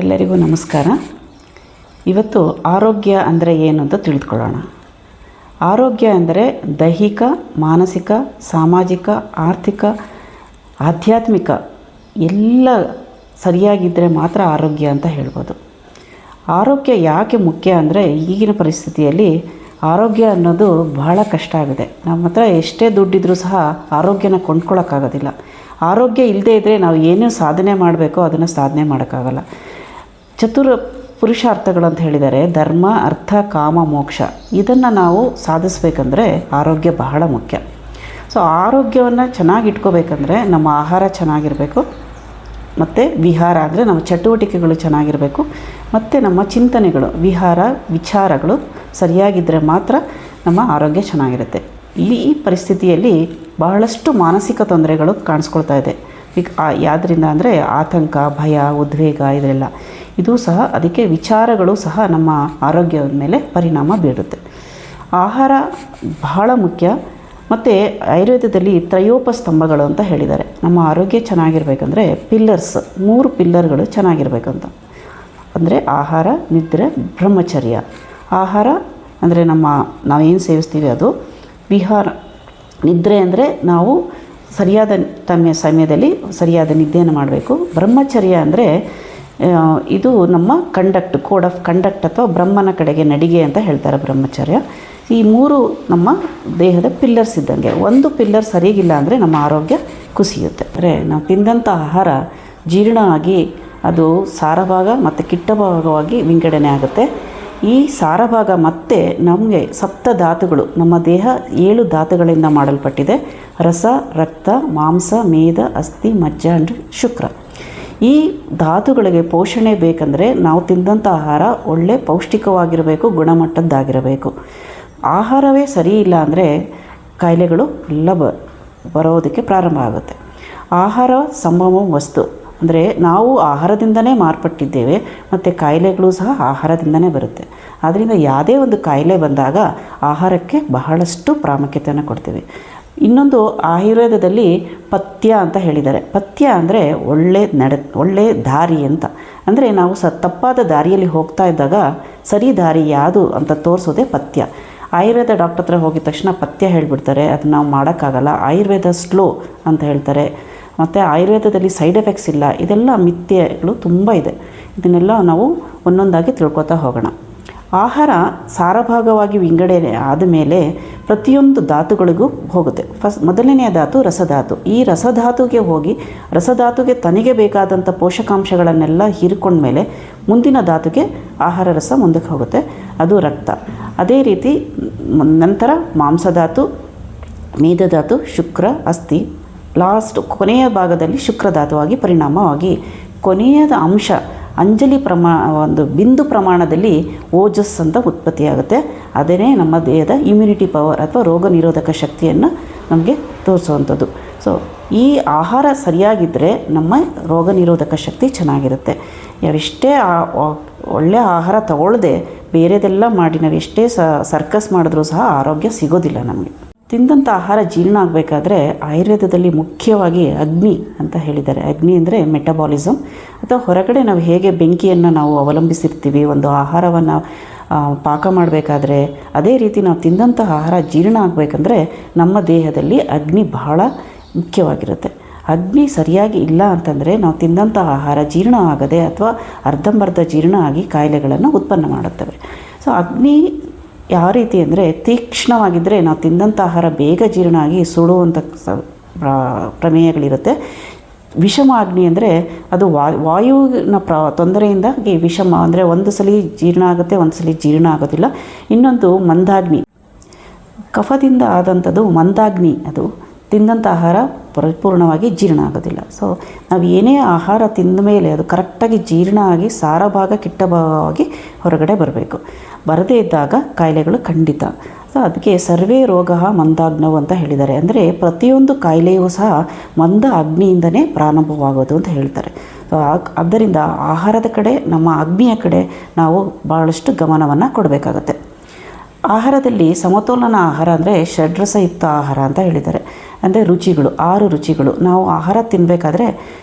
ಎಲ್ಲರಿಗೂ ನಮಸ್ಕಾರ. ಇವತ್ತು ಆರೋಗ್ಯ ಅಂದರೆ ಏನು ಅಂತ ತಿಳಿದುಕೊಳ್ಳೋಣ. ಆರೋಗ್ಯ ಅಂದರೆ ದೈಹಿಕ, ಮಾನಸಿಕ, ಸಾಮಾಜಿಕ, ಆರ್ಥಿಕ, ಆಧ್ಯಾತ್ಮಿಕ ಎಲ್ಲ ಸರಿಯಾಗಿದ್ದರೆ ಮಾತ್ರ ಆರೋಗ್ಯ ಅಂತ ಹೇಳ್ಬೋದು. ಆರೋಗ್ಯ ಯಾಕೆ ಮುಖ್ಯ ಅಂದರೆ ಈಗಿನ ಪರಿಸ್ಥಿತಿಯಲ್ಲಿ ಆರೋಗ್ಯ ಅನ್ನೋದು ಬಹಳ ಕಷ್ಟ ಆಗಿದೆ. ನಮ್ಮ ಹತ್ರ ಎಷ್ಟೇ ದುಡ್ಡಿದ್ರೂ ಸಹ ಆರೋಗ್ಯನ ಕೊಂಡ್ಕೊಳ್ಳೋಕ್ಕಾಗೋದಿಲ್ಲ. ಆರೋಗ್ಯ ಇಲ್ಲದೇ ಇದ್ದರೆ ನಾವು ಏನೇ ಸಾಧನೆ ಮಾಡಬೇಕೋ ಅದನ್ನು ಸಾಧನೆ ಮಾಡೋಕ್ಕಾಗಲ್ಲ. ಚತುರ ಪುರುಷಾರ್ಥಗಳು ಅಂತ ಹೇಳಿದ್ದಾರೆ, ಧರ್ಮ, ಅರ್ಥ, ಕಾಮ, ಮೋಕ್ಷ. ಇದನ್ನು ನಾವು ಸಾಧಿಸಬೇಕಂದ್ರೆ ಆರೋಗ್ಯ ಬಹಳ ಮುಖ್ಯ. ಸೊ ಆರೋಗ್ಯವನ್ನು ಚೆನ್ನಾಗಿ ಇಟ್ಕೋಬೇಕಂದ್ರೆ ನಮ್ಮ ಆಹಾರ ಚೆನ್ನಾಗಿರಬೇಕು, ಮತ್ತು ವಿಹಾರ ಅಂದರೆ ನಮ್ಮ ಚಟುವಟಿಕೆಗಳು ಚೆನ್ನಾಗಿರಬೇಕು, ಮತ್ತು ನಮ್ಮ ಚಿಂತನೆಗಳು, ವಿಚಾರಗಳು ಸರಿಯಾಗಿದ್ದರೆ ಮಾತ್ರ ನಮ್ಮ ಆರೋಗ್ಯ ಚೆನ್ನಾಗಿರುತ್ತೆ. ಈ ಪರಿಸ್ಥಿತಿಯಲ್ಲಿ ಬಹಳಷ್ಟು ಮಾನಸಿಕ ತೊಂದರೆಗಳು ಕಾಣಿಸ್ಕೊಳ್ತಾ ಇದೆ. ಯಾವುದರಿಂದ ಅಂದರೆ ಆತಂಕ, ಭಯ, ಉದ್ವೇಗ ಇದೆಲ್ಲ. ಇದು ಸಹ ಅದಕ್ಕೆ ವಿಚಾರಗಳು ಸಹ ನಮ್ಮ ಆರೋಗ್ಯದ ಮೇಲೆ ಪರಿಣಾಮ ಬೀರುತ್ತೆ. ಆಹಾರ ಬಹಳ ಮುಖ್ಯ. ಮತ್ತು ಆಯುರ್ವೇದದಲ್ಲಿ ತ್ರಯೋಪಸ್ತಂಭಗಳು ಅಂತ ಹೇಳಿದ್ದಾರೆ. ನಮ್ಮ ಆರೋಗ್ಯ ಚೆನ್ನಾಗಿರ್ಬೇಕಂದ್ರೆ ಪಿಲ್ಲರ್ಸ್, 3 ಪಿಲ್ಲರ್ಗಳು ಚೆನ್ನಾಗಿರ್ಬೇಕಂತ. ಅಂದರೆ ಆಹಾರ, ನಿದ್ರೆ, ಬ್ರಹ್ಮಚರ್ಯ. ಆಹಾರ ಅಂದರೆ ನಾವೇನು ಸೇವಿಸ್ತೀವಿ ಅದು. ವಿಹಾರ, ನಿದ್ರೆ ಅಂದರೆ ನಾವು ಸರಿಯಾದ ಸಮಯದಲ್ಲಿ ಸರಿಯಾದ ನಿದ್ದೆಯನ್ನು ಮಾಡಬೇಕು. ಬ್ರಹ್ಮಚರ್ಯ ಅಂದರೆ ಇದು ನಮ್ಮ ಕೋಡ್ ಆಫ್ ಕಂಡಕ್ಟ್ ಅಥವಾ ಬ್ರಹ್ಮನ ಕಡೆಗೆ ನಡಿಗೆ ಅಂತ ಹೇಳ್ತಾರೆ ಬ್ರಹ್ಮಚರ್ಯ. ಈ 3 ನಮ್ಮ ದೇಹದ ಪಿಲ್ಲರ್ಸ್ ಇದ್ದಂಗೆ. ಒಂದು ಪಿಲ್ಲರ್ ಸರಿಗಿಲ್ಲ ಅಂದರೆ ನಮ್ಮ ಆರೋಗ್ಯ ಕುಸಿಯುತ್ತೆ. ಅಂದರೆ ನಾವು ತಿಂದಂಥ ಆಹಾರ ಜೀರ್ಣ ಆಗಿ ಅದು ಸಾರಭಾಗ ಮತ್ತು ಕಿಟ್ಟಭಾಗವಾಗಿ ವಿಂಗಡಣೆ ಆಗುತ್ತೆ. ಈ ಸಾರಭಾಗ ಮತ್ತೆ ನಮಗೆ ಸಪ್ತಧಾತುಗಳು, ನಮ್ಮ ದೇಹ 7 ಧಾತುಗಳಿಂದ ಮಾಡಲ್ಪಟ್ಟಿದೆ. ರಸ, ರಕ್ತ, ಮಾಂಸ, ಮೇದ, ಅಸ್ಥಿ, ಮಜ್ಜ ಅಂಡ್ ಶುಕ್ರ. ಈ ಧಾತುಗಳಿಗೆ ಪೋಷಣೆ ಬೇಕಂದರೆ ನಾವು ತಿಂದಂಥ ಆಹಾರ ಒಳ್ಳೆ ಪೌಷ್ಟಿಕವಾಗಿರಬೇಕು, ಗುಣಮಟ್ಟದ್ದಾಗಿರಬೇಕು. ಆಹಾರವೇ ಸರಿ ಇಲ್ಲ ಅಂದರೆ ಕಾಯಿಲೆಗಳು ಎಲ್ಲ ಬರೋದಕ್ಕೆ ಪ್ರಾರಂಭ ಆಗುತ್ತೆ. ಆಹಾರ ಸಂಭವ ವಸ್ತು ಅಂದರೆ ನಾವು ಆಹಾರದಿಂದನೇ ಮಾರ್ಪಟ್ಟಿದ್ದೇವೆ, ಮತ್ತು ಕಾಯಿಲೆಗಳು ಸಹ ಆಹಾರದಿಂದನೇ ಬರುತ್ತೆ. ಆದ್ದರಿಂದ ಯಾವುದೇ ಒಂದು ಕಾಯಿಲೆ ಬಂದಾಗ ಆಹಾರಕ್ಕೆ ಬಹಳಷ್ಟು ಪ್ರಾಮುಖ್ಯತೆಯನ್ನು ಕೊಡ್ತೀವಿ. ಇನ್ನೊಂದು ಆಯುರ್ವೇದದಲ್ಲಿ ಪಥ್ಯ ಅಂತ ಹೇಳಿದ್ದಾರೆ. ಪಥ್ಯ ಅಂದರೆ ಒಳ್ಳೆ ದಾರಿ ಅಂತ. ಅಂದರೆ ನಾವು ತಪ್ಪಾದ ದಾರಿಯಲ್ಲಿ ಹೋಗ್ತಾ ಇದ್ದಾಗ ಸರಿ ದಾರಿ ಯಾವುದು ಅಂತ ತೋರಿಸೋದೇ ಪಥ್ಯ. ಆಯುರ್ವೇದ ಡಾಕ್ಟರ್ ಹತ್ರ ಹೋಗಿದ ತಕ್ಷಣ ಪಥ್ಯ ಹೇಳಿಬಿಡ್ತಾರೆ, ಅದು ನಾವು ಮಾಡೋಕ್ಕಾಗಲ್ಲ. ಆಯುರ್ವೇದ ಸ್ಲೋ ಅಂತ ಹೇಳ್ತಾರೆ. ಮತ್ತು ಆಯುರ್ವೇದದಲ್ಲಿ ಸೈಡ್ ಎಫೆಕ್ಟ್ಸ್ ಇಲ್ಲ. ಇದೆಲ್ಲ ಮಿಥ್ಯೆಗಳು ತುಂಬ ಇದೆ. ಇದನ್ನೆಲ್ಲ ನಾವು ಒಂದೊಂದಾಗಿ ತಿಳ್ಕೊತಾ ಹೋಗೋಣ. ಆಹಾರ ಸಾರಭಾಗವಾಗಿ ವಿಂಗಡಣೆ ಆದಮೇಲೆ ಪ್ರತಿಯೊಂದು ಧಾತುಗಳಿಗೂ ಹೋಗುತ್ತೆ. ಮೊದಲನೆಯ ಧಾತು ರಸಧಾತು. ಈ ರಸಧಾತುಗೆ ಹೋಗಿ ರಸಧಾತುಗೆ ತನಗೆ ಬೇಕಾದಂಥ ಪೋಷಕಾಂಶಗಳನ್ನೆಲ್ಲ ಹೀರಿಕೊಂಡ್ಮೇಲೆ ಮುಂದಿನ ಧಾತುಗೆ ಆಹಾರ ರಸ ಮುಂದಕ್ಕೆ ಹೋಗುತ್ತೆ, ಅದು ರಕ್ತ. ಅದೇ ರೀತಿ ನಂತರ ಮಾಂಸಧಾತು, ಮೇದಧಾತು, ಶುಕ್ರ, ಅಸ್ಥಿ, ಕೊನೆಯ ಭಾಗದಲ್ಲಿ ಶುಕ್ರಧಾತುವಾಗಿ ಪರಿಣಾಮವಾಗಿ ಕೊನೆಯದ ಅಂಶ ಒಂದು ಬಿಂದು ಪ್ರಮಾಣದಲ್ಲಿ ಓಜಸ್ ಅಂತ ಉತ್ಪತ್ತಿಯಾಗುತ್ತೆ. ಅದೇ ನಮ್ಮ ದೇಹದ ಇಮ್ಯುನಿಟಿ ಪವರ್ ಅಥವಾ ರೋಗ ನಿರೋಧಕ ಶಕ್ತಿಯನ್ನು ನಮಗೆ ತೋರಿಸುವಂಥದ್ದು. ಸೊ ಈ ಆಹಾರ ಸರಿಯಾಗಿದ್ದರೆ ನಮ್ಮ ರೋಗ ನಿರೋಧಕ ಶಕ್ತಿ ಚೆನ್ನಾಗಿರುತ್ತೆ. ನಾವೆಷ್ಟೇ ಒಳ್ಳೆಯ ಆಹಾರ ತಗೊಳ್ಳದೆ ಬೇರೆದೆಲ್ಲ ಮಾಡಿ ನಾವೆಷ್ಟೇ ಸರ್ಕಸ್ ಮಾಡಿದ್ರೂ ಸಹ ಆರೋಗ್ಯ ಸಿಗೋದಿಲ್ಲ ನಮಗೆ. ತಿಂದಂಥ ಆಹಾರ ಜೀರ್ಣ ಆಗಬೇಕಾದ್ರೆ ಆಯುರ್ವೇದದಲ್ಲಿ ಮುಖ್ಯವಾಗಿ ಅಗ್ನಿ ಅಂತ ಹೇಳಿದ್ದಾರೆ. ಅಗ್ನಿ ಅಂದರೆ ಮೆಟಬಾಲಿಸಮ್, ಅಥವಾ ಹೊರಗಡೆ ನಾವು ಹೇಗೆ ಬೆಂಕಿಯನ್ನು ನಾವು ಅವಲಂಬಿಸಿರ್ತೀವಿ ಒಂದು ಆಹಾರವನ್ನು ಪಾಕ ಮಾಡಬೇಕಾದ್ರೆ, ಅದೇ ರೀತಿ ನಾವು ತಿಂದಂಥ ಆಹಾರ ಜೀರ್ಣ ಆಗಬೇಕಂದ್ರೆ ನಮ್ಮ ದೇಹದಲ್ಲಿ ಅಗ್ನಿ ಬಹಳ ಮುಖ್ಯವಾಗಿರುತ್ತೆ. ಅಗ್ನಿ ಸರಿಯಾಗಿ ಇಲ್ಲ ಅಂತಂದರೆ ನಾವು ತಿಂದಂಥ ಆಹಾರ ಜೀರ್ಣ ಆಗದೆ ಅಥವಾ ಅರ್ಧಂಬರ್ಧ ಜೀರ್ಣ ಆಗಿ ಕಾಯಿಲೆಗಳನ್ನು ಉತ್ಪನ್ನ ಮಾಡುತ್ತವೆ. ಸೊ ಅಗ್ನಿ ಯಾವ ರೀತಿ ಅಂದರೆ ತೀಕ್ಷ್ಣವಾಗಿದ್ದರೆ ನಾವು ತಿಂದಂಥ ಆಹಾರ ಬೇಗ ಜೀರ್ಣ ಆಗಿ ಸುಡುವಂಥ ಪ್ರಮೇಯಗಳಿರುತ್ತೆ. ವಿಷಮ ಅಗ್ನಿ ಅಂದರೆ ಅದು ವಾಯುವಿನ ತೊಂದರೆಯಿಂದಾಗಿ ವಿಷಮ ಅಂದರೆ ಒಂದು ಸಲ ಜೀರ್ಣ ಆಗುತ್ತೆ, ಒಂದು ಸಲ ಜೀರ್ಣ ಆಗೋದಿಲ್ಲ. ಇನ್ನೊಂದು ಮಂದಾಗ್ನಿ, ಕಫದಿಂದ ಆದಂಥದ್ದು ಮಂದಾಗ್ನಿ. ಅದು ತಿಂದಂಥ ಆಹಾರ ಪರಿಪೂರ್ಣವಾಗಿ ಜೀರ್ಣ ಆಗೋದಿಲ್ಲ. ಸೊ ನಾವು ಏನೇ ಆಹಾರ ತಿಂದ ಮೇಲೆ ಅದು ಕರೆಕ್ಟಾಗಿ ಜೀರ್ಣ ಆಗಿ ಸಾರಭಾಗ ಕಿಟ್ಟಭಾಗವಾಗಿ ಹೊರಗಡೆ ಬರಬೇಕು. ಬರದೇ ಇದ್ದಾಗ ಕಾಯಿಲೆಗಳು ಖಂಡಿತ. ಸೊ ಅದಕ್ಕೆ ಸರ್ವೇ ರೋಗ ಮಂದಾಗ್ನವು ಅಂತ ಹೇಳಿದ್ದಾರೆ. ಅಂದರೆ ಪ್ರತಿಯೊಂದು ಕಾಯಿಲೆಯೂ ಸಹ ಮಂದ ಅಗ್ನಿಯಿಂದನೇ ಪ್ರಾರಂಭವಾಗೋದು ಅಂತ ಹೇಳ್ತಾರೆ. ಸೊ ಆದ್ದರಿಂದ ಆಹಾರದ ಕಡೆ, ನಮ್ಮ ಅಗ್ನಿಯ ಕಡೆ ನಾವು ಭಾಳಷ್ಟು ಗಮನವನ್ನು ಕೊಡಬೇಕಾಗತ್ತೆ. ಆಹಾರದಲ್ಲಿ ಸಮತೋಲನ ಆಹಾರ ಅಂದರೆ ಷಡ್ರಸಯುಕ್ತ ಆಹಾರ ಅಂತ ಹೇಳಿದ್ದಾರೆ. ಅಂದರೆ ರುಚಿಗಳು, 6 ರುಚಿಗಳು. ನಾವು ಆಹಾರ ತಿನ್ನಬೇಕಾದ್ರೆ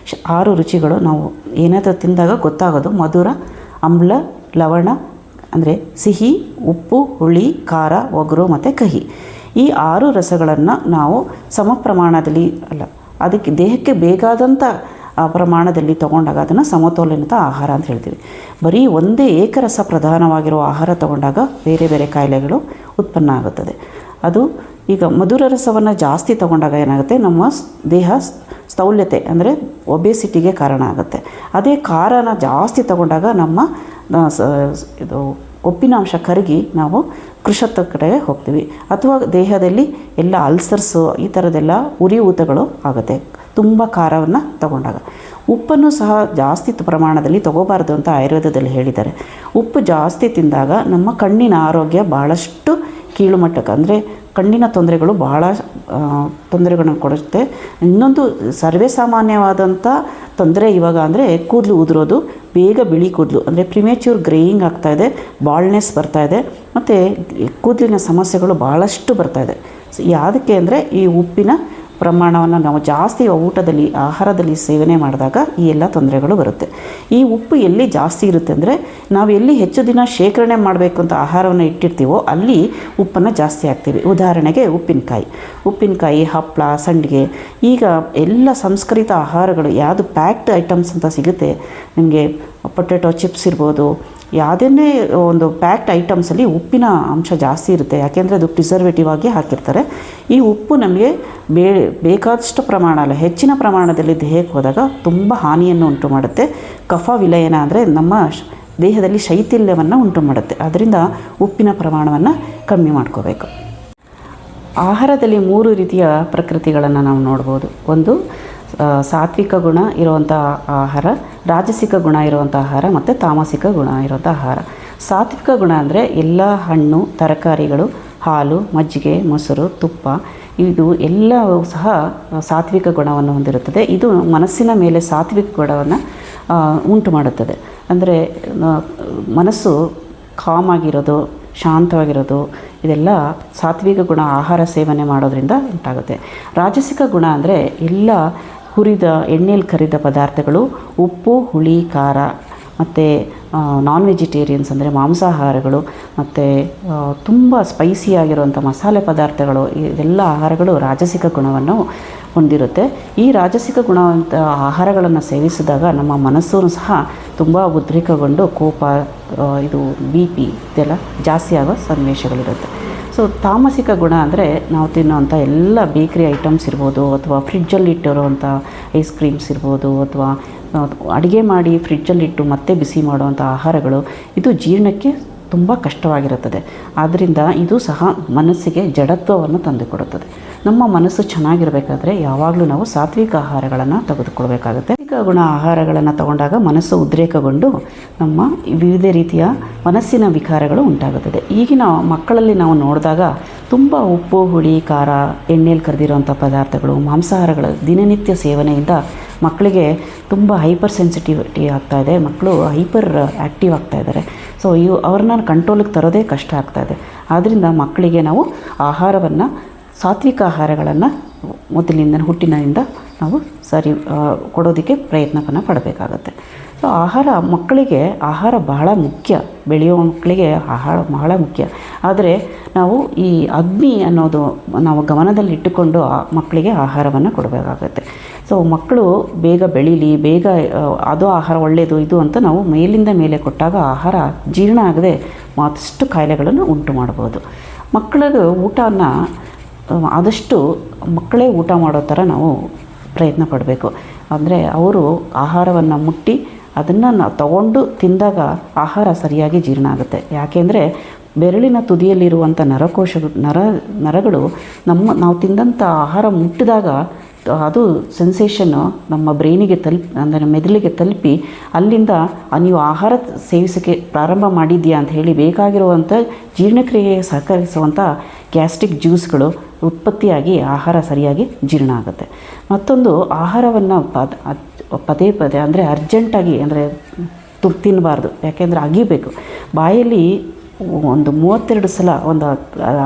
6 ರುಚಿಗಳು ನಾವು ಏನಾದರೂ ತಿಂದಾಗ ಗೊತ್ತಾಗೋದು: ಮಧುರ, ಆಮ್ಲ, ಲವಣ ಅಂದರೆ ಸಿಹಿ, ಉಪ್ಪು, ಹುಳಿ, ಖಾರ, ಒಗರು ಮತ್ತು ಕಹಿ. ಈ 6 ರಸಗಳನ್ನು ನಾವು ಸಮ ಪ್ರಮಾಣದಲ್ಲಿ ಅದಕ್ಕೆ ದೇಹಕ್ಕೆ ಬೇಕಾದಂಥ ಪ್ರಮಾಣದಲ್ಲಿ ತಗೊಂಡಾಗ ಅದನ್ನು ಸಮತೋಲನಿತ ಆಹಾರ ಅಂತ ಹೇಳ್ತೀವಿ. ಬರೀ ಒಂದೇ ಏಕರಸ ಪ್ರಧಾನವಾಗಿರುವ ಆಹಾರ ತಗೊಂಡಾಗ ಬೇರೆ ಬೇರೆ ಕಾಯಿಲೆಗಳು ಉತ್ಪನ್ನ ಆಗುತ್ತದೆ. ಅದು ಈಗ ಮಧುರ ರಸವನ್ನು ಜಾಸ್ತಿ ತಗೊಂಡಾಗ ಏನಾಗುತ್ತೆ, ನಮ್ಮ ದೇಹ ಸ್ಥೌಲ್ಯತೆ ಅಂದರೆ ಒಬೇಸಿಟಿಗೆ ಕಾರಣ ಆಗುತ್ತೆ. ಅದೇ ಖಾರನ ಜಾಸ್ತಿ ತಗೊಂಡಾಗ ನಮ್ಮ ಇದು ಕೊಬ್ಬಿನಾಂಶ ಕರಗಿ ನಾವು ಕೃಶತ್ವ ಕಡೆಗೆ ಹೋಗ್ತೀವಿ. ಅಥವಾ ದೇಹದಲ್ಲಿ ಎಲ್ಲ ಅಲ್ಸರ್ಸು ಈ ಥರದ್ದೆಲ್ಲ ಉರಿಯೂತಗಳು ಆಗುತ್ತೆ ತುಂಬ ಖಾರವನ್ನು ತಗೊಂಡಾಗ. ಉಪ್ಪನ್ನು ಸಹ ಜಾಸ್ತಿ ಪ್ರಮಾಣದಲ್ಲಿ ತಗೋಬಾರ್ದು ಅಂತ ಆಯುರ್ವೇದದಲ್ಲಿ ಹೇಳಿದ್ದಾರೆ. ಉಪ್ಪು ಜಾಸ್ತಿ ತಿಂದಾಗ ನಮ್ಮ ಕಣ್ಣಿನ ಆರೋಗ್ಯ ಭಾಳಷ್ಟು ಕೀಳುಮಟ್ಟಕ್ಕೆ, ಅಂದರೆ ಕಣ್ಣಿನ ತೊಂದರೆಗಳು ಭಾಳ ತೊಂದರೆಗಳನ್ನು ಕೊಡುತ್ತೆ. ಇನ್ನೊಂದು ಸರ್ವೇ ಸಾಮಾನ್ಯವಾದಂಥ ತೊಂದರೆ ಇವಾಗ ಅಂದರೆ ಕೂದಲು ಉದುರೋದು, ಬೇಗ ಬಿಳಿ ಕೂದಲು ಅಂದರೆ ಪ್ರಿಮೇಚ್ಯೂರ್ ಗ್ರೇಯಿಂಗ್ ಆಗ್ತಾಯಿದೆ, ಬಾಲ್ನೆಸ್ ಬರ್ತಾಯಿದೆ, ಮತ್ತು ಕೂದಲಿನ ಸಮಸ್ಯೆಗಳು ಭಾಳಷ್ಟು ಬರ್ತಾಯಿದೆ. ಯಾವುದಕ್ಕೆ ಅಂದರೆ ಈ ಉಪ್ಪಿನ ಪ್ರಮಾಣವನ್ನು ನಾವು ಜಾಸ್ತಿ ಊಟದಲ್ಲಿ ಆಹಾರದಲ್ಲಿ ಸೇವನೆ ಮಾಡಿದಾಗ ಈ ಎಲ್ಲ ತೊಂದರೆಗಳು ಬರುತ್ತೆ. ಈ ಉಪ್ಪು ಎಲ್ಲಿ ಜಾಸ್ತಿ ಇರುತ್ತೆ ಅಂದರೆ ನಾವು ಎಲ್ಲಿ ಹೆಚ್ಚು ದಿನ ಶೇಖರಣೆ ಮಾಡಬೇಕು ಅಂತ ಆಹಾರವನ್ನು ಇಟ್ಟಿರ್ತೀವೋ ಅಲ್ಲಿ ಉಪ್ಪನ್ನು ಜಾಸ್ತಿ ಹಾಕ್ತೀವಿ. ಉದಾಹರಣೆಗೆ ಉಪ್ಪಿನಕಾಯಿ, ಹಪ್ಪಳ, ಸಂಡಿಗೆ. ಈಗ ಎಲ್ಲ ಸಂಸ್ಕರಿತ ಆಹಾರಗಳು ಯಾವುದು ಪ್ಯಾಕ್ಡ್ ಐಟಮ್ಸ್ ಅಂತ ಸಿಗುತ್ತೆ ನಿಮಗೆ, ಪೊಟೆಟೊ ಚಿಪ್ಸ್ ಇರ್ಬೋದು, ಯಾವುದನ್ನೇ ಒಂದು ಪ್ಯಾಕ್ಡ್ ಐಟಮ್ಸಲ್ಲಿ ಉಪ್ಪಿನ ಅಂಶ ಜಾಸ್ತಿ ಇರುತ್ತೆ. ಯಾಕೆಂದರೆ ಅದು ಪ್ರಿಸರ್ವೇಟಿವ್ ಆಗಿ ಹಾಕಿರ್ತಾರೆ. ಈ ಉಪ್ಪು ನಮಗೆ ಬೇಕಾದಷ್ಟು ಪ್ರಮಾಣ ಅಲ್ಲ, ಹೆಚ್ಚಿನ ಪ್ರಮಾಣದಲ್ಲಿ ದೇಹಕ್ಕೆ ಹೋದಾಗ ತುಂಬ ಹಾನಿಯನ್ನು ಉಂಟು ಮಾಡುತ್ತೆ. ಕಫ ವಿಲಯನ ಅಂದರೆ ನಮ್ಮ ದೇಹದಲ್ಲಿ ಶೈಥಿಲ್ಯವನ್ನು ಉಂಟು ಮಾಡುತ್ತೆ. ಅದರಿಂದ ಉಪ್ಪಿನ ಪ್ರಮಾಣವನ್ನು ಕಮ್ಮಿ ಮಾಡ್ಕೋಬೇಕು. ಆಹಾರದಲ್ಲಿ 3 ರೀತಿಯ ಪ್ರಕೃತಿಗಳನ್ನು ನಾವು ನೋಡ್ಬೋದು. ಒಂದು ಸಾತ್ವಿಕ ಗುಣ ಇರುವಂಥ ಆಹಾರ, ರಾಜಸಿಕ ಗುಣ ಇರುವಂಥ ಆಹಾರ ಮತ್ತು ತಾಮಸಿಕ ಗುಣ ಇರುವಂಥ ಆಹಾರ. ಸಾತ್ವಿಕ ಗುಣ ಅಂದರೆ ಎಲ್ಲ ಹಣ್ಣು, ತರಕಾರಿಗಳು, ಹಾಲು, ಮಜ್ಜಿಗೆ, ಮೊಸರು, ತುಪ್ಪ ಇದು ಎಲ್ಲವೂ ಸಹ ಸಾತ್ವಿಕ ಗುಣವನ್ನು ಹೊಂದಿರುತ್ತದೆ. ಇದು ಮನಸ್ಸಿನ ಮೇಲೆ ಸಾತ್ವಿಕ ಗುಣವನ್ನು ಉಂಟು ಮಾಡುತ್ತದೆ. ಅಂದರೆ ಮನಸ್ಸು ಕಾಮ್ ಆಗಿರೋದು, ಶಾಂತವಾಗಿರೋದು, ಇದೆಲ್ಲ ಸಾತ್ವಿಕ ಗುಣ ಆಹಾರ ಸೇವನೆ ಮಾಡೋದ್ರಿಂದ ಉಂಟಾಗುತ್ತೆ. ರಾಜಸಿಕ ಗುಣ ಅಂದರೆ ಎಲ್ಲ ಹುರಿದ ಎಣ್ಣೆಯಲ್ಲಿ ಕರಿದ ಪದಾರ್ಥಗಳು, ಉಪ್ಪು, ಹುಳಿ, ಖಾರ ಮತ್ತು ನಾನ್ ವೆಜಿಟೇರಿಯನ್ಸ್ ಅಂದರೆ ಮಾಂಸಾಹಾರಗಳು ಮತ್ತು ತುಂಬ ಸ್ಪೈಸಿಯಾಗಿರುವಂಥ ಮಸಾಲೆ ಪದಾರ್ಥಗಳು, ಇದೆಲ್ಲ ಆಹಾರಗಳು ರಾಜಸಿಕ ಗುಣವನ್ನು ಹೊಂದಿರುತ್ತೆ. ಈ ರಾಜಸಿಕ ಗುಣವಂತ ಆಹಾರಗಳನ್ನು ಸೇವಿಸಿದಾಗ ನಮ್ಮ ಮನಸ್ಸು ಸಹ ತುಂಬ ಉದ್ರೇಕಗೊಂಡು ಕೋಪ, ಇದು BP ಇದೆಲ್ಲ ಜಾಸ್ತಿ ಆಗೋ ಸನ್ನಿವೇಶಗಳಿರುತ್ತೆ. ಸೊ ತಾಮಸಿಕ ಗುಣ ಅಂದರೆ ನಾವು ತಿನ್ನೋವಂಥ ಎಲ್ಲ ಬೇಕ್ರಿ ಐಟಮ್ಸ್ ಇರ್ಬೋದು, ಅಥವಾ ಫ್ರಿಡ್ಜಲ್ಲಿ ಇಟ್ಟಿರುವಂಥ ಐಸ್ ಕ್ರೀಮ್ಸ್ ಇರ್ಬೋದು, ಅಥವಾ ಅಡುಗೆ ಮಾಡಿ ಫ್ರಿಡ್ಜಲ್ಲಿಟ್ಟು ಮತ್ತೆ ಬಿಸಿ ಮಾಡುವಂಥ ಆಹಾರಗಳು, ಇದು ಜೀರ್ಣಕ್ಕೆ ತುಂಬ ಕಷ್ಟವಾಗಿರುತ್ತದೆ. ಆದ್ದರಿಂದ ಇದು ಸಹ ಮನಸ್ಸಿಗೆ ಜಡತ್ವವನ್ನು ತಂದುಕೊಡುತ್ತದೆ. ನಮ್ಮ ಮನಸ್ಸು ಚೆನ್ನಾಗಿರಬೇಕಾದ್ರೆ ಯಾವಾಗಲೂ ನಾವು ಸಾತ್ವಿಕ ಆಹಾರಗಳನ್ನು ತೆಗೆದುಕೊಳ್ಬೇಕಾಗುತ್ತೆ. ಸಾತ್ವಿಕ ಗುಣ ಆಹಾರಗಳನ್ನು ತಗೊಂಡಾಗ ಮನಸ್ಸು ಉದ್ರೇಕಗೊಂಡು ನಮ್ಮ ವಿವಿಧ ರೀತಿಯ ಮನಸ್ಸಿನ ವಿಕಾರಗಳು ಉಂಟಾಗುತ್ತದೆ. ಈಗಿನ ಮಕ್ಕಳಲ್ಲಿ ನಾವು ನೋಡಿದಾಗ ತುಂಬ ಉಪ್ಪು, ಹುಳಿ, ಖಾರ, ಎಣ್ಣೆಯಲ್ಲಿ ಕರೆದಿರುವಂಥ ಪದಾರ್ಥಗಳು, ಮಾಂಸಾಹಾರಗಳ ದಿನನಿತ್ಯ ಸೇವನೆಯಿಂದ ಮಕ್ಕಳಿಗೆ ತುಂಬ ಹೈಪರ್ ಸೆನ್ಸಿಟಿವಿಟಿ ಆಗ್ತಾಯಿದೆ. ಮಕ್ಕಳು ಹೈಪರ್ ಆ್ಯಕ್ಟಿವ್ ಆಗ್ತಾಯಿದ್ದಾರೆ. ಸೊ ಅವ್ರನ್ನ ಕಂಟ್ರೋಲಿಗೆ ತರೋದೇ ಕಷ್ಟ ಆಗ್ತಾಯಿದೆ. ಆದ್ದರಿಂದ ಮಕ್ಕಳಿಗೆ ನಾವು ಆಹಾರವನ್ನು, ಸಾತ್ವಿಕ ಆಹಾರಗಳನ್ನು ಮೊದಲಿನಿಂದ ಹುಟ್ಟಿನಿಂದ ನಾವು ಕೊಡೋದಕ್ಕೆ ಪ್ರಯತ್ನವನ್ನು ಪಡಬೇಕಾಗತ್ತೆ. ಸೊ ಮಕ್ಕಳಿಗೆ ಆಹಾರ ಬಹಳ ಮುಖ್ಯ. ಬೆಳೆಯೋ ಮಕ್ಕಳಿಗೆ ಆಹಾರ ಬಹಳ ಮುಖ್ಯ. ಆದರೆ ನಾವು ಈ ಅಗ್ನಿ ಅನ್ನೋದು ನಾವು ಗಮನದಲ್ಲಿಟ್ಟುಕೊಂಡು ಮಕ್ಕಳಿಗೆ ಆಹಾರವನ್ನು ಕೊಡಬೇಕಾಗತ್ತೆ. ಸೊ ಮಕ್ಕಳು ಬೇಗ ಬೆಳೀಲಿ, ಬೇಗ ಅದು ಆಹಾರ ಒಳ್ಳೆಯದು ಇದು ಅಂತ ನಾವು ಮೇಲಿಂದ ಮೇಲೆ ಕೊಟ್ಟಾಗ ಆಹಾರ ಜೀರ್ಣ ಆಗದೆ ಮತ್ತಷ್ಟು ಕಾಯಿಲೆಗಳನ್ನು ಉಂಟು ಮಾಡ್ಬೋದು. ಮಕ್ಕಳಿಗೆ ಊಟವನ್ನು ಆದಷ್ಟು ಮಕ್ಕಳೇ ಊಟ ಮಾಡೋ ಥರ ನಾವು ಪ್ರಯತ್ನ ಪಡಬೇಕು. ಅಂದರೆ ಅವರು ಆಹಾರವನ್ನು ಮುಟ್ಟಿ ಅದನ್ನು ನಾವು ತಗೊಂಡು ತಿಂದಾಗ ಆಹಾರ ಸರಿಯಾಗಿ ಜೀರ್ಣ ಆಗುತ್ತೆ. ಯಾಕೆಂದರೆ ಬೆರಳಿನ ತುದಿಯಲ್ಲಿರುವಂಥ ನರಗಳು ನಾವು ತಿಂದಂಥ ಆಹಾರ ಮುಟ್ಟಿದಾಗ ಅದು ಸೆನ್ಸೇಷನ್ನು ನಮ್ಮ ಬ್ರೈನಿಗೆ ಅಂದರೆ ಮೆದುಳಿಗೆ ತಲುಪಿ ಅಲ್ಲಿಂದ ನೀವು ಆಹಾರ ಸೇವಿಸೋಕ್ಕೆ ಪ್ರಾರಂಭ ಮಾಡಿದ್ದೀಯಾ ಅಂತ ಹೇಳಿ ಬೇಕಾಗಿರುವಂಥ ಜೀರ್ಣಕ್ರಿಯೆಗೆ ಸಹಕರಿಸುವಂಥ ಗ್ಯಾಸ್ಟ್ರಿಕ್ ಜ್ಯೂಸ್ಗಳು ಉತ್ಪತ್ತಿಯಾಗಿ ಆಹಾರ ಸರಿಯಾಗಿ ಜೀರ್ಣ ಆಗುತ್ತೆ. ಮತ್ತೊಂದು, ಆಹಾರವನ್ನು ಪದೇ ಅಂದರೆ ಅರ್ಜೆಂಟಾಗಿ ಅಂದರೆ ತಿನ್ನಬಾರ್ದು. ಯಾಕೆಂದರೆ ಅಗಿಬೇಕು. ಬಾಯಲ್ಲಿ ಒಂದು 32 ಸಲ ಒಂದು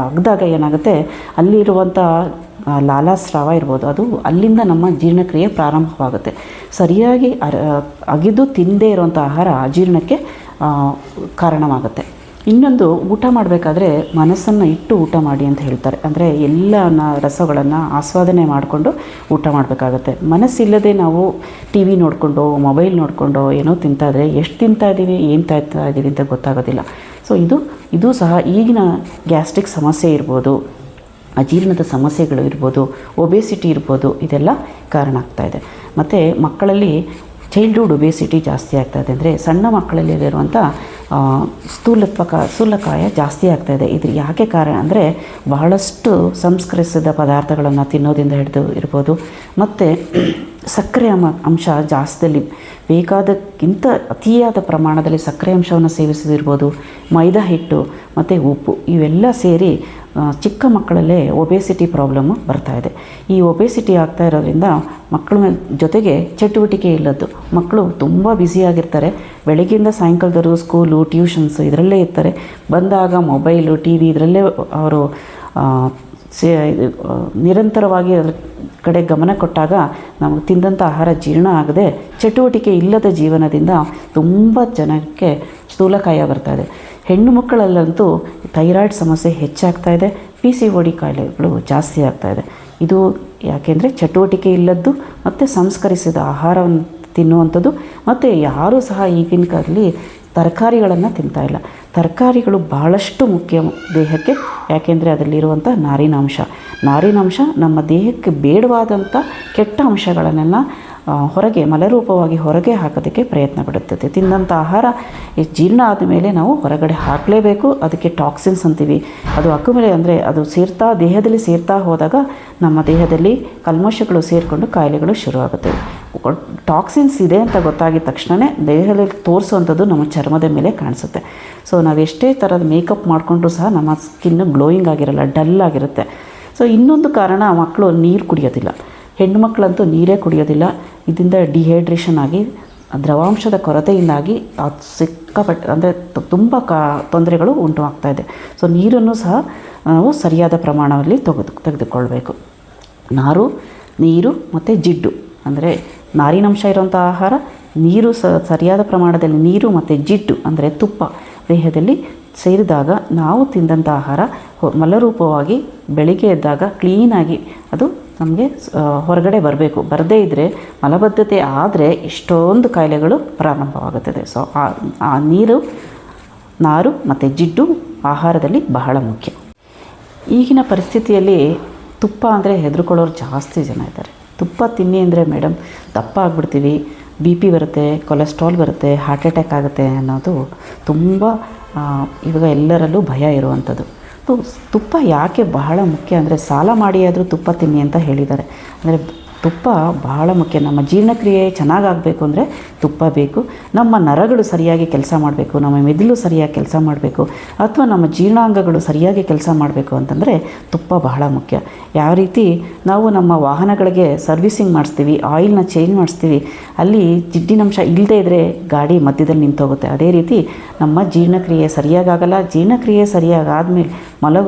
ಅಗ್ದಾಗ ಏನಾಗುತ್ತೆ, ಅಲ್ಲಿರುವಂಥ ಲಾಲಾಸ್ರಾವ ಇರ್ಬೋದು, ಅದು ಅಲ್ಲಿಂದ ನಮ್ಮ ಜೀರ್ಣಕ್ರಿಯೆ ಪ್ರಾರಂಭವಾಗುತ್ತೆ. ಸರಿಯಾಗಿ ಅಗಿದು ತಿನ್ನದೇ ಇರುವಂಥ ಆಹಾರ ಅಜೀರ್ಣಕ್ಕೆ ಕಾರಣವಾಗುತ್ತೆ. ಇನ್ನೊಂದು, ಊಟ ಮಾಡಬೇಕಾದ್ರೆ ಮನಸ್ಸನ್ನು ಇಟ್ಟು ಊಟ ಮಾಡಿ ಅಂತ ಹೇಳ್ತಾರೆ. ಅಂದರೆ ಎಲ್ಲ ರಸಗಳನ್ನು ಆಸ್ವಾದನೆ ಮಾಡಿಕೊಂಡು ಊಟ ಮಾಡಬೇಕಾಗತ್ತೆ. ಮನಸ್ಸಿಲ್ಲದೆ ನಾವು ಟಿ ವಿ ನೋಡಿಕೊಂಡು ಮೊಬೈಲ್ ನೋಡಿಕೊಂಡು ಏನೋ ತಿಂತಾಯಿದ್ರೆ ಎಷ್ಟು ತಿಂತಾಯಿದ್ದೀವಿ, ಏನು ತಿಂತಾಯಿದ್ದೀವಿ ಅಂತ ಗೊತ್ತಾಗೋದಿಲ್ಲ. ಸೊ ಇದು ಸಹ ಈಗಿನ ಗ್ಯಾಸ್ಟ್ರಿಕ್ ಸಮಸ್ಯೆ ಇರ್ಬೋದು, ಅಜೀರ್ಣದ ಸಮಸ್ಯೆಗಳು ಇರ್ಬೋದು, ಒಬೇಸಿಟಿ ಇರ್ಬೋದು, ಇದೆಲ್ಲ ಕಾರಣ ಆಗ್ತಾಯಿದೆ. ಮತ್ತು ಮಕ್ಕಳಲ್ಲಿ ಚೈಲ್ಡ್ಹುಡ್ ಒಬೇಸಿಟಿ ಜಾಸ್ತಿ ಆಗ್ತಾಯಿದೆ. ಅಂದರೆ ಸಣ್ಣ ಮಕ್ಕಳಲ್ಲಿರುವಂಥ ಸ್ಥೂಲಕಾಯ ಜಾಸ್ತಿ ಆಗ್ತಾಯಿದೆ. ಇದು ಯಾಕೆ ಕಾರಣ ಅಂದರೆ ಬಹಳಷ್ಟು ಸಂಸ್ಕರಿಸಿದ ಪದಾರ್ಥಗಳನ್ನು ತಿನ್ನೋದ್ರಿಂದ ಹಿಡಿದು ಇರ್ಬೋದು, ಮತ್ತು ಸಕ್ಕರೆ ಅಂಶ ಜಾಸ್ತಿಯಲ್ಲಿ ಬೇಕಾದಕ್ಕಿಂತ ಅತಿಯಾದ ಪ್ರಮಾಣದಲ್ಲಿ ಸಕ್ಕರೆ ಅಂಶವನ್ನು ಸೇವಿಸೋದಿರ್ಬೋದು, ಮೈದಾ ಹಿಟ್ಟು ಮತ್ತು ಉಪ್ಪು ಇವೆಲ್ಲ ಸೇರಿ ಚಿಕ್ಕ ಮಕ್ಕಳಲ್ಲೇ ಒಬೇಸಿಟಿ ಪ್ರಾಬ್ಲಮ್ಮು ಬರ್ತಾಯಿದೆ. ಈ ಒಬೇಸಿಟಿ ಆಗ್ತಾ ಇರೋದ್ರಿಂದ ಮಕ್ಕಳ ಜೊತೆಗೆ ಚಟುವಟಿಕೆ ಇಲ್ಲದ್ದು, ಮಕ್ಕಳು ತುಂಬ ಬ್ಯುಸಿಯಾಗಿರ್ತಾರೆ. ಬೆಳಗ್ಗೆಯಿಂದ ಸಾಯಂಕಾಲದವರೆಗೂ ಸ್ಕೂಲು, ಟ್ಯೂಷನ್ಸು ಇದರಲ್ಲೇ ಇರ್ತಾರೆ. ಬಂದಾಗ ಮೊಬೈಲು, ಟಿ ವಿ ಇದರಲ್ಲೇ ಅವರು ನಿರಂತರವಾಗಿ ಅದರ ಕಡೆ ಗಮನ ಕೊಟ್ಟಾಗ ನಮಗೆ ತಿಂದಂಥ ಆಹಾರ ಜೀರ್ಣ ಆಗದೆ ಚಟುವಟಿಕೆ ಇಲ್ಲದ ಜೀವನದಿಂದ ತುಂಬ ಜನಕ್ಕೆ ಸ್ಥೂಲಕಾಯ ಬರ್ತಾಯಿದೆ. ಹೆಣ್ಣು ಮಕ್ಕಳಲ್ಲಂತೂ ಥೈರಾಯ್ಡ್ ಸಮಸ್ಯೆ ಹೆಚ್ಚಾಗ್ತಾಯಿದೆ, PCOD ಕಾಯಿಲೆಗಳು ಜಾಸ್ತಿ ಆಗ್ತಾಯಿದೆ. ಇದು ಯಾಕೆಂದರೆ ಚಟುವಟಿಕೆ ಇಲ್ಲದ್ದು ಮತ್ತು ಸಂಸ್ಕರಿಸಿದ ಆಹಾರವನ್ನು ತಿನ್ನುವಂಥದ್ದು. ಮತ್ತು ಯಾರೂ ಸಹ ಈಗಿನ ಕಾಲದಲ್ಲಿ ತರಕಾರಿಗಳನ್ನು ತಿಂತಾಯಿಲ್ಲ. ತರಕಾರಿಗಳು ಬಹಳಷ್ಟು ಮುಖ್ಯ ದೇಹಕ್ಕೆ, ಯಾಕೆಂದರೆ ಅದರಲ್ಲಿರುವಂಥ ನಾರಿನಾಂಶ ನಮ್ಮ ದೇಹಕ್ಕೆ ಬೇಡವಾದಂಥ ಕೆಟ್ಟ ಅಂಶಗಳನ್ನೆಲ್ಲ ಹೊರಗೆ ಮಲರೂಪವಾಗಿ ಹೊರಗೆ ಹಾಕೋದಕ್ಕೆ ಪ್ರಯತ್ನ ಪಡುತ್ತದೆ. ತಿಂದಂಥ ಆಹಾರ ಜೀರ್ಣ ಆದಮೇಲೆ ನಾವು ಹೊರಗಡೆ ಹಾಕಲೇಬೇಕು. ಅದಕ್ಕೆ ಟಾಕ್ಸಿನ್ಸ್ ಅಂತೀವಿ. ಅದು ಅಕ್ಕುಮೇಲೆ ಅಂದರೆ ಅದು ದೇಹದಲ್ಲಿ ಸೇರ್ತಾ ಹೋದಾಗ ನಮ್ಮ ದೇಹದಲ್ಲಿ ಕಲ್ಮಶಗಳು ಸೇರಿಕೊಂಡು ಕಾಯಿಲೆಗಳು ಶುರುವಾಗುತ್ತೆ. ಟಾಕ್ಸಿನ್ಸ್ ಇದೆ ಅಂತ ಗೊತ್ತಾಗಿದ ತಕ್ಷಣ ದೇಹದಲ್ಲಿ ತೋರಿಸುವಂಥದ್ದು ನಮ್ಮ ಚರ್ಮದ ಮೇಲೆ ಕಾಣಿಸುತ್ತೆ. ಸೊ ನಾವು ಎಷ್ಟೇ ಥರದ ಮೇಕಪ್ ಮಾಡಿಕೊಂಡ್ರೂ ಸಹ ನಮ್ಮ ಸ್ಕಿನ್ನು ಗ್ಲೋಯಿಂಗ್ ಆಗಿರಲ್ಲ, ಡಲ್ ಆಗಿರುತ್ತೆ. ಸೊ ಇನ್ನೊಂದು ಕಾರಣ, ಮಕ್ಕಳು ನೀರು ಕುಡಿಯೋದಿಲ್ಲ. ಹೆಣ್ಣು ಮಕ್ಕಳಂತೂ ನೀರೇ ಕುಡಿಯೋದಿಲ್ಲ. ಇದರಿಂದ ಡಿಹೈಡ್ರೇಷನ್ ಆಗಿ ದ್ರವಾಂಶದ ಕೊರತೆಯಿಂದಾಗಿ ಅದು ಸಿಕ್ಕಾಪಟ್ಟೆ ಅಂದರೆ ತುಂಬ ತೊಂದರೆಗಳು ಉಂಟು ಆಗ್ತಾಯಿದೆ. ಸೊ ನೀರನ್ನು ಸಹ ನಾವು ಸರಿಯಾದ ಪ್ರಮಾಣದಲ್ಲಿ ತೆಗೆದುಕೊಳ್ಬೇಕು. ನೀರು ಮತ್ತು ಜಿಡ್ಡು, ಅಂದರೆ ನಾರಿನಂಶ ಇರುವಂಥ ಆಹಾರ, ನೀರು ಸರಿಯಾದ ಪ್ರಮಾಣದಲ್ಲಿ ನೀರು ಮತ್ತು ಜಿಡ್ಡು ಅಂದರೆ ತುಪ್ಪ ದೇಹದಲ್ಲಿ ಸೇರಿದಾಗ ನಾವು ತಿಂದಂಥ ಆಹಾರ ಮಲರೂಪವಾಗಿ ಬೆಳಿಗ್ಗೆ ಎದ್ದಾಗ ಕ್ಲೀನಾಗಿ ಅದು ನಮಗೆ ಹೊರಗಡೆ ಬರಬೇಕು. ಬರದೇ ಇದ್ದರೆ ಮಲಬದ್ಧತೆ ಆದರೆ ಎಷ್ಟೊಂದು ಕಾಯಿಲೆಗಳು ಪ್ರಾರಂಭವಾಗುತ್ತದೆ. ಸೊ ಆ ನಾರು ಮತ್ತು ಜಿಡ್ಡು ಆಹಾರದಲ್ಲಿ ಬಹಳ ಮುಖ್ಯ. ಈಗಿನ ಪರಿಸ್ಥಿತಿಯಲ್ಲಿ ತುಪ್ಪ ಅಂದರೆ ಹೆದರ್ಕೊಳ್ಳೋರು ಜಾಸ್ತಿ ಜನ ಇದ್ದಾರೆ. ತುಪ್ಪ ತಿನ್ನಿ ಅಂದರೆ ಮೇಡಮ್ ದಪ್ಪ ಆಗಿಬಿಡ್ತೀವಿ, BP ಬರುತ್ತೆ, ಕೊಲೆಸ್ಟ್ರಾಲ್ ಬರುತ್ತೆ, ಹಾರ್ಟ್ ಅಟ್ಯಾಕ್ ಆಗುತ್ತೆ ಅನ್ನೋದು ತುಂಬ ಇವಾಗ ಎಲ್ಲರಲ್ಲೂ ಭಯ ಇರುವಂಥದ್ದು. ತುಪ್ಪ ಯಾಕೆ ಬಹಳ ಮುಖ್ಯ ಅಂದರೆ, ಸಾಲ ಮಾಡಿ ಆದರೂ ತುಪ್ಪ ತಿನ್ನಿ ಅಂತ ಹೇಳಿದ್ದಾರೆ. ಅಂದರೆ ತುಪ್ಪ ಬಹಳ ಮುಖ್ಯ. ನಮ್ಮ ಜೀರ್ಣಕ್ರಿಯೆ ಚೆನ್ನಾಗಾಗಬೇಕು ಅಂದರೆ ತುಪ್ಪ ಬೇಕು. ನಮ್ಮ ನರಗಳು ಸರಿಯಾಗಿ ಕೆಲಸ ಮಾಡಬೇಕು, ನಮ್ಮ ಮೆದುಳು ಸರಿಯಾಗಿ ಕೆಲಸ ಮಾಡಬೇಕು, ಅಥವಾ ನಮ್ಮ ಜೀರ್ಣಾಂಗಗಳು ಸರಿಯಾಗಿ ಕೆಲಸ ಮಾಡಬೇಕು ಅಂತಂದರೆ ತುಪ್ಪ ಬಹಳ ಮುಖ್ಯ. ಯಾವ ರೀತಿ ನಾವು ನಮ್ಮ ವಾಹನಗಳಿಗೆ ಸರ್ವಿಸಿಂಗ್ ಮಾಡಿಸ್ತೀವಿ, ಆಯಿಲ್ನ ಚೇಂಜ್ ಮಾಡಿಸ್ತೀವಿ, ಅಲ್ಲಿ ಜಿಡ್ಡಿನಂಶ ಇಲ್ಲದೇ ಇದ್ದರೆ ಗಾಡಿ ಮಧ್ಯದಲ್ಲಿ ನಿಂತೋಗುತ್ತೆ. ಅದೇ ರೀತಿ ನಮ್ಮ ಜೀರ್ಣಕ್ರಿಯೆ ಸರಿಯಾಗಲ್ಲ. ಜೀರ್ಣಕ್ರಿಯೆ ಸರಿಯಾಗಾದಮೇಲೆ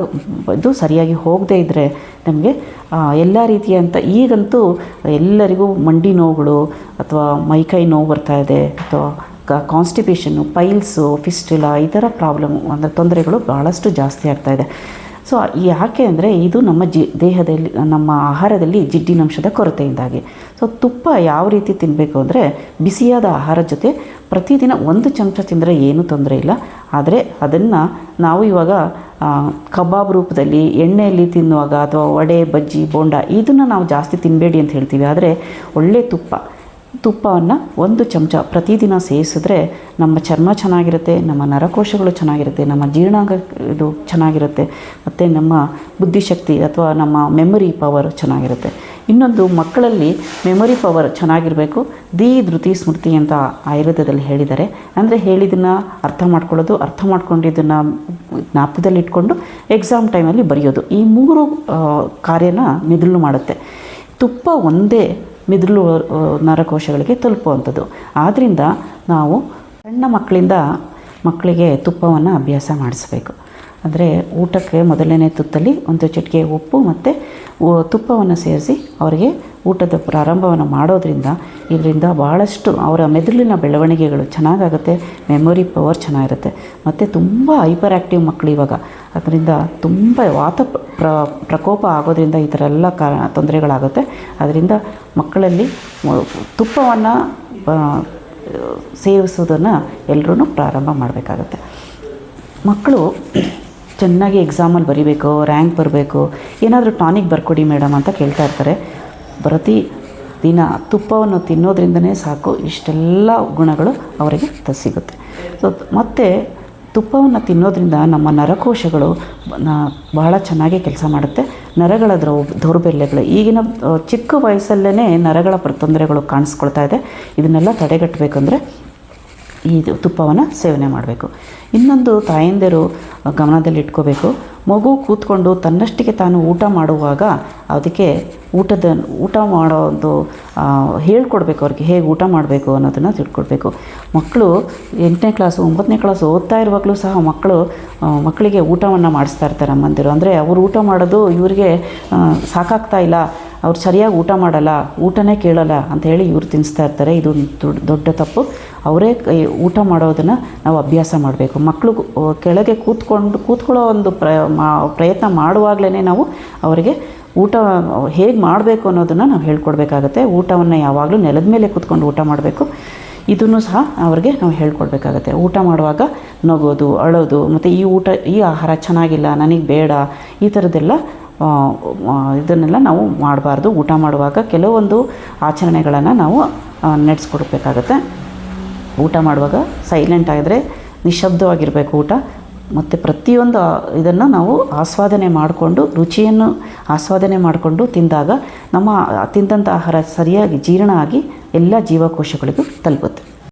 ಇದು ಸರಿಯಾಗಿ ಹೋಗದೇ ಇದ್ದರೆ ನಮಗೆ ಎಲ್ಲ ರೀತಿಯಂಥ, ಈಗಂತೂ ಎಲ್ಲರಿಗೂ ಮಂಡಿ ನೋವುಗಳು ಅಥವಾ ಮೈಕೈ ನೋವು ಬರ್ತಾಯಿದೆ, ಅಥವಾ ಕಾನ್ಸ್ಟಿಪೇಷನ್ನು, ಪೈಲ್ಸು, ಫಿಸ್ಟುಲಾ ಈ ಥರ ಪ್ರಾಬ್ಲಮ್ಮು ಅಂದರೆ ತೊಂದರೆಗಳು ಭಾಳಷ್ಟು ಜಾಸ್ತಿ ಆಗ್ತಾಯಿದೆ. ಸೊ ಯಾಕೆ ಅಂದರೆ ಇದು ನಮ್ಮ ದೇಹದಲ್ಲಿ, ನಮ್ಮ ಆಹಾರದಲ್ಲಿ ಜಿಡ್ಡಿನಂಶದ ಕೊರತೆಯಿಂದಾಗಿ. ಸೊ ತುಪ್ಪ ಯಾವ ರೀತಿ ತಿನ್ನಬೇಕು ಅಂದರೆ, ಬಿಸಿಯಾದ ಆಹಾರ ಜೊತೆ ಪ್ರತಿದಿನ 1 ಚಮಚ ತಿಂದರೆ ಏನೂ ತೊಂದರೆ ಇಲ್ಲ. ಆದರೆ ಅದನ್ನು ನಾವು ಇವಾಗ ಕಬಾಬ್ ರೂಪದಲ್ಲಿ ಎಣ್ಣೆಯಲ್ಲಿ ತಿನ್ನುವಾಗ, ಅಥವಾ ವಡೆ, ಬಜ್ಜಿ, ಬೋಂಡ ಇದನ್ನು ನಾವು ಜಾಸ್ತಿ ತಿನ್ನಬೇಡಿ ಅಂತ ಹೇಳ್ತೀವಿ. ಆದರೆ ಒಳ್ಳೆ ತುಪ್ಪವನ್ನು 1 ಚಮಚ ಪ್ರತಿದಿನ ಸೇವಿಸಿದ್ರೆ ನಮ್ಮ ಚರ್ಮ ಚೆನ್ನಾಗಿರುತ್ತೆ, ನಮ್ಮ ನರಕೋಶಗಳು ಚೆನ್ನಾಗಿರುತ್ತೆ, ನಮ್ಮ ಜೀರ್ಣಾಂಗ ಇದು ಚೆನ್ನಾಗಿರುತ್ತೆ, ಮತ್ತು ನಮ್ಮ ಬುದ್ಧಿಶಕ್ತಿ ಅಥವಾ ನಮ್ಮ ಮೆಮೊರಿ ಪವರ್ ಚೆನ್ನಾಗಿರುತ್ತೆ. ಇನ್ನೊಂದು, ಮಕ್ಕಳಲ್ಲಿ ಮೆಮೊರಿ ಪವರ್ ಚೆನ್ನಾಗಿರಬೇಕು. ಧೃತಿ ಸ್ಮೃತಿ ಅಂತ ಆಯುರ್ವೇದದಲ್ಲಿ ಹೇಳಿದ್ದಾರೆ. ಅಂದರೆ ಹೇಳಿದ್ದನ್ನು ಅರ್ಥ ಮಾಡ್ಕೊಳ್ಳೋದು, ಅರ್ಥ ಮಾಡ್ಕೊಂಡಿದ್ದನ್ನು ಜ್ಞಾಪಕದಲ್ಲಿಟ್ಕೊಂಡು ಎಕ್ಸಾಮ್ ಟೈಮಲ್ಲಿ ಬರೆಯೋದು, ಈ 3 ಕಾರ್ಯನ ಮೆದುಳು ಮಾಡುತ್ತೆ. ತುಪ್ಪ ಒಂದೇ ಮೆದುಳು ನರಕೋಶಗಳಿಗೆ ತಲುಪುವಂಥದ್ದು. ಆದ್ದರಿಂದ ನಾವು ಸಣ್ಣ ಮಕ್ಕಳಿಂದ ಮಕ್ಕಳಿಗೆ ತುಪ್ಪವನ್ನು ಅಭ್ಯಾಸ ಮಾಡಿಸ್ಬೇಕು. ಅಂದರೆ ಊಟಕ್ಕೆ ಮೊದಲನೇ ತುತ್ತಲ್ಲಿ ಒಂದು ಚಿಟಿಕೆ ಉಪ್ಪು ಮತ್ತು ತುಪ್ಪವನ್ನು ಸೇರಿಸಿ ಅವರಿಗೆ ಊಟದ ಪ್ರಾರಂಭವನ್ನು ಮಾಡೋದ್ರಿಂದ ಇದರಿಂದ ಭಾಳಷ್ಟು ಅವರ ಮೆದುಳಿನ ಬೆಳವಣಿಗೆಗಳು ಚೆನ್ನಾಗಾಗುತ್ತೆ, ಮೆಮೊರಿ ಪವರ್ ಚೆನ್ನಾಗಿರುತ್ತೆ. ಮತ್ತು ತುಂಬ ಹೈಪರ್ ಆ್ಯಕ್ಟಿವ್ ಮಕ್ಕಳು ಇವಾಗ, ಅದರಿಂದ ತುಂಬ ಪ್ರಕೋಪ ಆಗೋದ್ರಿಂದ ಈ ಥರ ಎಲ್ಲ ತೊಂದರೆಗಳಾಗುತ್ತೆ. ಅದರಿಂದ ಮಕ್ಕಳಲ್ಲಿ ತುಪ್ಪವನ್ನು ಸೇವಿಸೋದನ್ನು ಎಲ್ಲರೂ ಪ್ರಾರಂಭ ಮಾಡಬೇಕಾಗತ್ತೆ. ಮಕ್ಕಳು ಚೆನ್ನಾಗಿ ಎಕ್ಸಾಮಲ್ಲಿ ಬರೀಬೇಕು, ರ್ಯಾಂಕ್ ಬರಬೇಕು, ಏನಾದರೂ ಟಾನಿಕ್ ಬರ್ಕೊಡಿ ಮೇಡಮ್ ಅಂತ ಕೇಳ್ತಾ ಇರ್ತಾರೆ. ಪ್ರತಿ ದಿನ ತುಪ್ಪವನ್ನು ತಿನ್ನೋದ್ರಿಂದನೇ ಸಾಕು ಇಷ್ಟೆಲ್ಲ ಗುಣಗಳು ಅವರಿಗೆ ಸಿಗುತ್ತೆ. ಸೊ ಮತ್ತು ತುಪ್ಪವನ್ನು ತಿನ್ನೋದ್ರಿಂದ ನಮ್ಮ ನರಕೋಶಗಳು ಬಹಳ ಚೆನ್ನಾಗಿ ಕೆಲಸ ಮಾಡುತ್ತೆ. ನರಗಳ ದೌರ್ಬಲ್ಯಗಳು ಈಗಿನ ಚಿಕ್ಕ ವಯಸ್ಸಲ್ಲೇ ನರಗಳ ತೊಂದರೆಗಳು ಕಾಣಿಸ್ಕೊಳ್ತಾ ಇದೆ. ಇದನ್ನೆಲ್ಲ ತಡೆಗಟ್ಟಬೇಕಂದ್ರೆ ಈ ತುಪ್ಪವನ್ನು ಸೇವನೆ ಮಾಡಬೇಕು. ಇನ್ನೊಂದು ತಾಯಂದಿರು ಗಮನದಲ್ಲಿಟ್ಕೋಬೇಕು, ಮಗು ಕೂತ್ಕೊಂಡು ತನ್ನಷ್ಟಿಗೆ ತಾನು ಊಟ ಮಾಡುವಾಗ ಅದಕ್ಕೆ ಊಟ ಮಾಡೋದು ಹೇಳ್ಕೊಡ್ಬೇಕು, ಅವ್ರಿಗೆ ಹೇಗೆ ಊಟ ಮಾಡಬೇಕು ಅನ್ನೋದನ್ನು ತಿಳ್ಕೊಡ್ಬೇಕು. ಮಕ್ಕಳು 8ನೇ ಕ್ಲಾಸು 9ನೇ ಕ್ಲಾಸು ಓದ್ತಾ ಇರುವಾಗಲೂ ಸಹ ಮಕ್ಕಳಿಗೆ ಊಟವನ್ನು ಮಾಡಿಸ್ತಾ ಇರ್ತಾರೆ ಅಮ್ಮಂದಿರು. ಅಂದರೆ ಅವರು ಊಟ ಮಾಡೋದು ಇವರಿಗೆ ಸಾಕಾಗ್ತಾ ಇಲ್ಲ, ಅವ್ರು ಸರಿಯಾಗಿ ಊಟ ಮಾಡಲ್ಲ, ಊಟನೇ ಕೇಳಲ್ಲ ಅಂತ ಹೇಳಿ ಇವ್ರು ತಿನ್ನಿಸ್ತಾ ಇರ್ತಾರೆ. ಇದು ದೊಡ್ಡ ತಪ್ಪು. ಅವರೇ ಊಟ ಮಾಡೋದನ್ನು ನಾವು ಅಭ್ಯಾಸ ಮಾಡಬೇಕು. ಮಕ್ಕಳು ಕೆಳಗೆ ಕೂತ್ಕೊಳ್ಳೋ ಒಂದು ಪ್ರಯತ್ನ ಮಾಡುವಾಗಲೇ ನಾವು ಅವರಿಗೆ ಊಟ ಹೇಗೆ ಮಾಡಬೇಕು ಅನ್ನೋದನ್ನು ನಾವು ಹೇಳ್ಕೊಡ್ಬೇಕಾಗತ್ತೆ. ಊಟವನ್ನು ಯಾವಾಗಲೂ ನೆಲದ ಮೇಲೆ ಕೂತ್ಕೊಂಡು ಊಟ ಮಾಡಬೇಕು. ಇದನ್ನು ಸಹ ಅವ್ರಿಗೆ ನಾವು ಹೇಳ್ಕೊಡ್ಬೇಕಾಗತ್ತೆ. ಊಟ ಮಾಡುವಾಗ ನಗೋದು, ಅಳೋದು, ಮತ್ತು ಈ ಆಹಾರ ಚೆನ್ನಾಗಿಲ್ಲ, ನನಗೆ ಬೇಡ, ಈ ಥರದ್ದೆಲ್ಲ ಇದನ್ನೆಲ್ಲ ನಾವು ಮಾಡಬಾರ್ದು. ಊಟ ಮಾಡುವಾಗ ಕೆಲವೊಂದು ಆಚರಣೆಗಳನ್ನು ನಾವು ನಡೆಸ್ಕೊಡ್ಬೇಕಾಗತ್ತೆ. ಊಟ ಮಾಡುವಾಗ ಸೈಲೆಂಟ್ ಆಗಿದ್ರೆ, ನಿಶ್ಶಬ್ದವಾಗಿರಬೇಕು ಊಟ. ಮತ್ತು ಪ್ರತಿಯೊಂದು ಇದನ್ನು ನಾವು ಆಸ್ವಾದನೆ ಮಾಡಿಕೊಂಡು, ರುಚಿಯನ್ನು ಆಸ್ವಾದನೆ ಮಾಡಿಕೊಂಡು ತಿಂದಾಗ ನಮ್ಮ ತಿಂದಂಥ ಆಹಾರ ಸರಿಯಾಗಿ ಜೀರ್ಣ ಆಗಿ ಎಲ್ಲ ಜೀವಕೋಶಗಳಿಗೂ ತಲುಪುತ್ತೆ.